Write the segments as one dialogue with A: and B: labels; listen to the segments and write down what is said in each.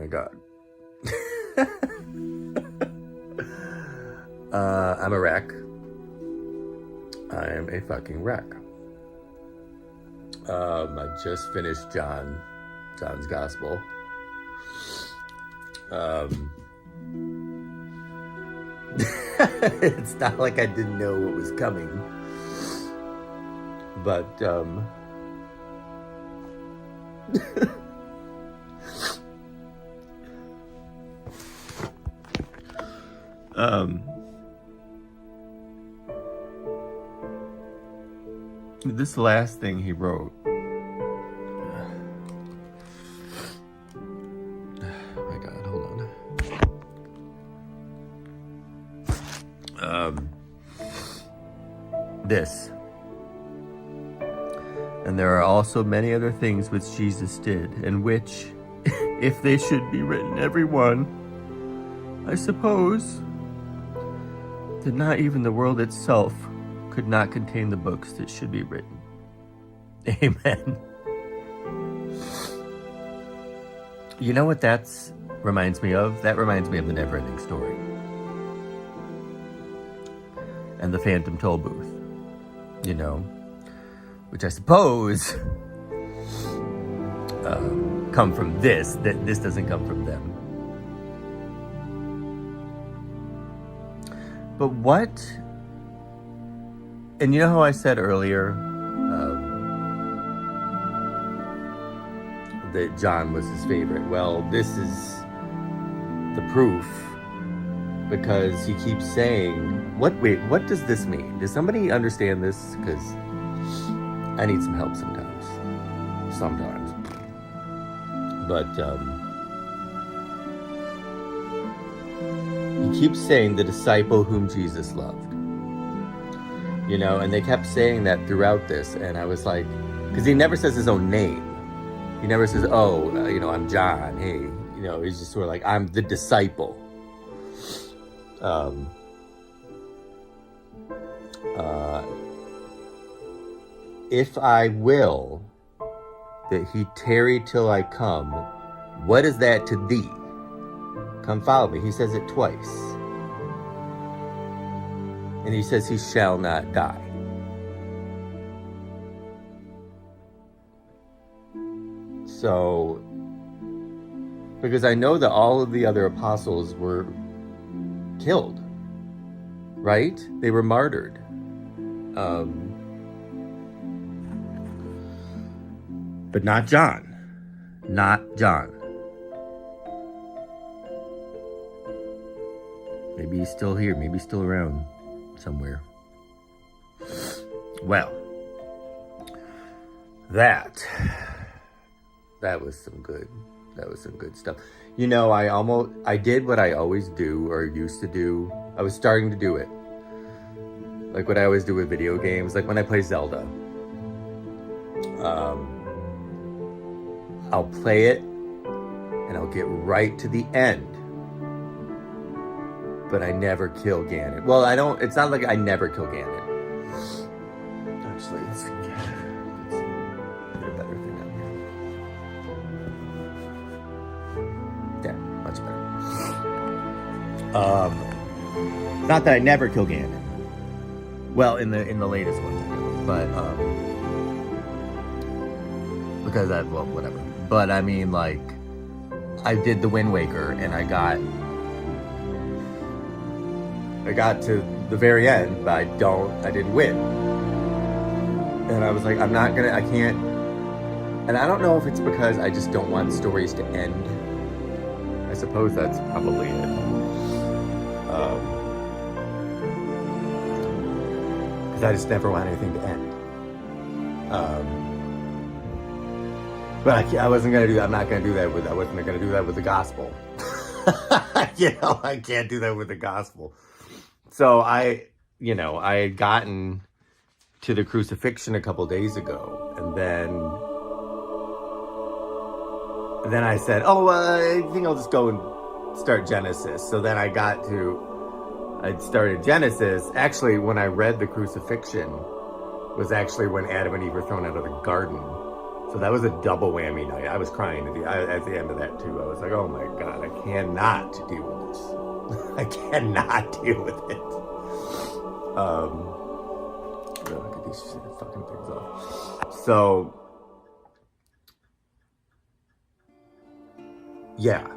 A: my God. I'm a wreck. I'm a fucking wreck. I just finished John's Gospel. It's not like I didn't know what was coming, but this last thing he wrote. Oh my God, hold on. This. And there are also many other things which Jesus did, and which, if they should be written, every one, I suppose, that not even the world itself could not contain the books that should be written. Amen. You know what that reminds me of? That reminds me of the Never-Ending Story. And the Phantom Toll Booth. You know? Which I suppose come from this. That this doesn't come from them. But what... And you know how I said earlier that John was his favorite? Well, this is the proof, because he keeps saying, wait, what does this mean? Does somebody understand this? Because I need some help sometimes. But he keeps saying the disciple whom Jesus loved. You know, and they kept saying that throughout this, and I was like, because he never says his own name. He never says, I'm John, hey, you know, he's just sort of like, I'm the disciple. If I will that he tarry till I come, what is that to thee? Come follow me. He says it twice. And he says he shall not die. So, because I know that all of the other apostles were killed, right? They were martyred. But not John. Not John. Maybe he's still here. Maybe he's still around somewhere. Well, that was some good stuff. You know, I did what I always do, or used to do. I was starting to do it. Like what I always do with video games, like when I play Zelda. I'll play it, and I'll get right to the end. But I never kill Ganon. Well, it's not like I never kill Ganon. Actually, let's get a better thing out here. Yeah, much better. Not that I never kill Ganon. Well, in the latest ones I do. But, because whatever. But I mean, like, I did the Wind Waker, and I got to the very end, but I didn't win. And I was like, I can't, and I don't know if it's because I just don't want stories to end. I suppose that's probably it. Because I just never want anything to end. But I wasn't going to do that. I wasn't going to do that with the gospel. You know, I can't do that with the gospel. So I had gotten to the crucifixion a couple days ago, and then I said, I think I'll just go and start Genesis. So then I started Genesis. Actually, when I read the crucifixion was actually when Adam and Eve were thrown out of the garden. So that was a double whammy night. I was crying at the end of that too. I was like, oh my God, I cannot deal with this. I cannot deal with it. Look at these fucking things off. So, yeah.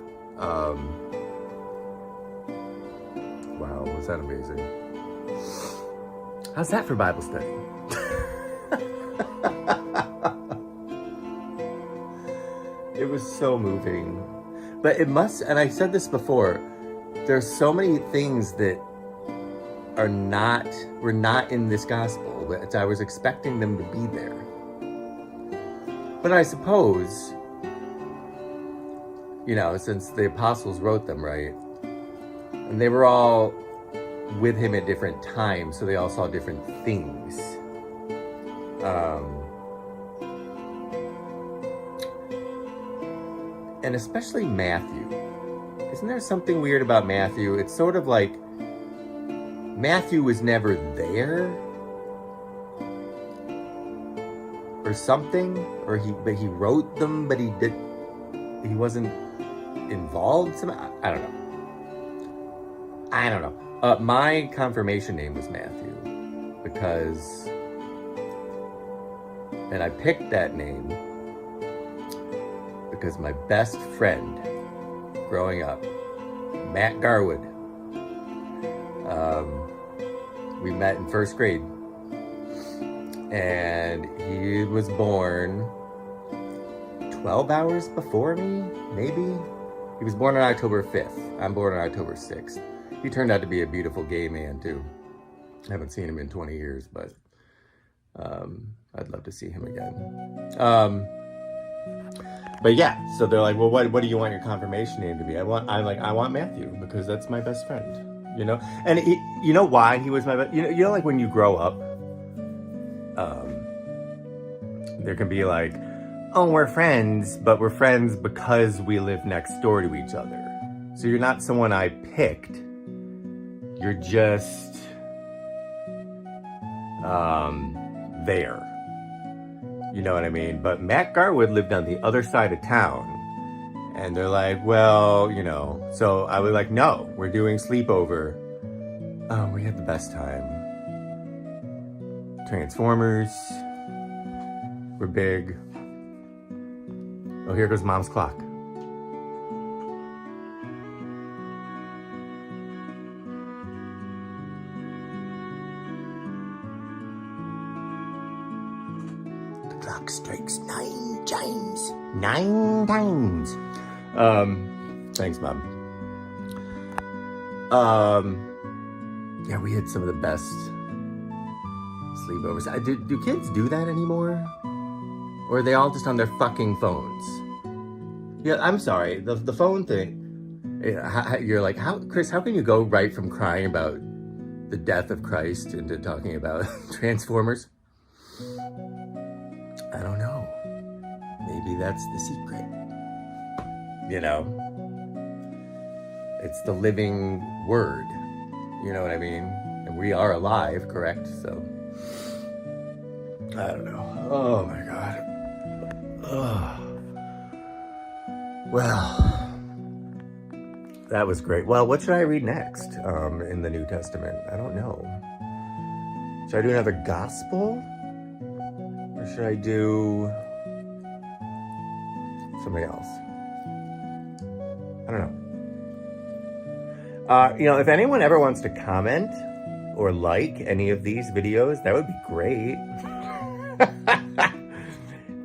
A: Wow, was that amazing? How's that for Bible study? It was so moving. But it must, and I said this before, there's so many things that were not in this gospel, but I was expecting them to be there. But I suppose, since the apostles wrote them, right? And they were all with him at different times, so they all saw different things. And especially Matthew. Isn't there something weird about Matthew? It's sort of like Matthew was never there or something, but he wrote them, but he wasn't involved somehow. I don't know. My confirmation name was Matthew because, and I picked that name because my best friend growing up, Matt Garwood, we met in first grade, and he was born 12 hours before me, maybe? He was born on October 5th. I'm born on October 6th. He turned out to be a beautiful gay man, too. I haven't seen him in 20 years, but I'd love to see him again. But yeah, so they're like, well, what do you want your confirmation name to be? I want Matthew, because that's my best friend, And you know why he was my best? Like when you grow up, there can be like, oh, we're friends, but we're friends because we live next door to each other. So you're not someone I picked. You're just there. You know what I mean? But Matt Garwood lived on the other side of town. And they're like, well, So I was like, no, we're doing sleepover. Oh, we had the best time. Transformers. We're big. Oh, here goes Mom's clock. Clock strikes 9 times. 9 times. Thanks, Mom. Yeah, we had some of the best sleepovers. Do kids do that anymore? Or are they all just on their fucking phones? Yeah, I'm sorry. The phone thing. You're like, Chris, how can you go right from crying about the death of Christ into talking about Transformers? I don't know. Maybe that's the secret. It's the living word. You know what I mean? And we are alive, correct? So, I don't know. Oh my God. Ugh. Well, that was great. Well, what should I read next in the New Testament? I don't know. Should I do another gospel? Or should I do something else? I don't know. If anyone ever wants to comment or like any of these videos, that would be great.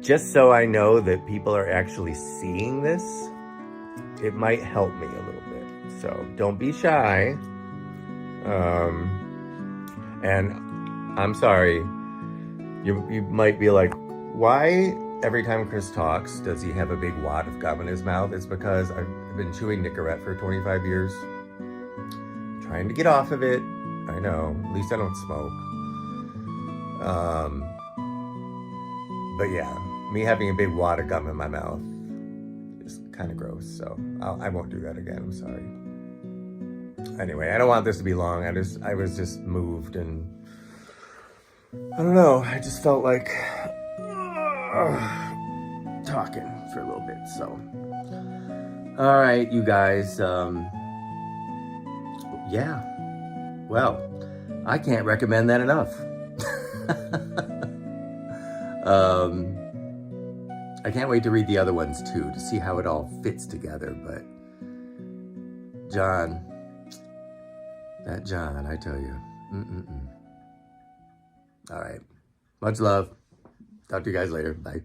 A: Just so I know that people are actually seeing this, it might help me a little bit. So don't be shy. And I'm sorry, you might be like, why every time Chris talks does he have a big wad of gum in his mouth? It's because I've been chewing Nicorette for 25 years. Trying to get off of it. I know, at least I don't smoke. But yeah, me having a big wad of gum in my mouth is kind of gross, so I won't do that again, I'm sorry. Anyway, I don't want this to be long. I was just moved, and I don't know, I just felt like talking for a little bit. So, all right, you guys. Yeah. Well, I can't recommend that enough. I can't wait to read the other ones too, to see how it all fits together. But John, that John, I tell you. All right. Much love. Talk to you guys later. Bye.